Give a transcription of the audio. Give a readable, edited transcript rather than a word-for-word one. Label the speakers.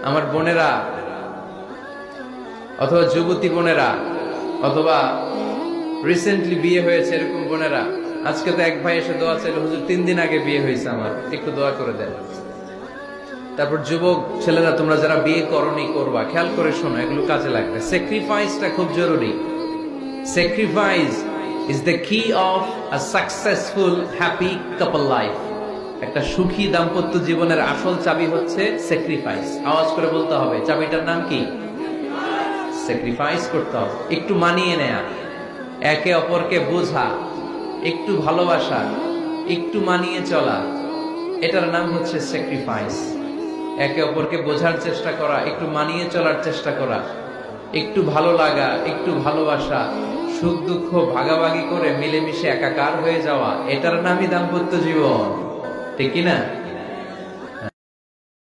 Speaker 1: আমার বোনেরা অথবা যুবতী বোনেরা অথবা রিসেন্টলি বিয়ে হয়েছে এরকম বোনেরা, আজকে তো এক ভাই এসে দোয়া চাইলো, হুজুর 3 দিন আগে বিয়ে হয়েছে আমার, একটু দোয়া করে দেন। তারপর যুবক ছেলেরা, তোমরা যারা বিয়ে করনি করবা, খেয়াল করে শোনো, এগুলো কাজে লাগবে। স্যাক্রিফাইসটা খুব জরুরি। স্যাক্রিফাইস ইজ দ্য কি of a successful happy couple life. একটা সুখী দাম্পত্য জীবনের আসল চাবি হচ্ছে স্যাক্রিফাইস। আওয়াজ করে বলতে হবে, চাবিটার নাম কি? স্যাক্রিফাইস করতে হবে, একটু মানিয়ে নেয়া, একে অপরকে বোঝা, একটু ভালোবাসা, একটু মানিয়ে চলা, এটার নাম হচ্ছে স্যাক্রিফাইস। একে অপরকে বোঝার চেষ্টা করা, একটু মানিয়ে চলার চেষ্টা করা, একটু ভালো লাগা, একটু ভালোবাসা, সুখ দুঃখ ভাগাভাগি করে মিলেমিশে একাকার হয়ে যাওয়া, এটার নামই দাম্পত্য জীবন, ঠিক কিনা?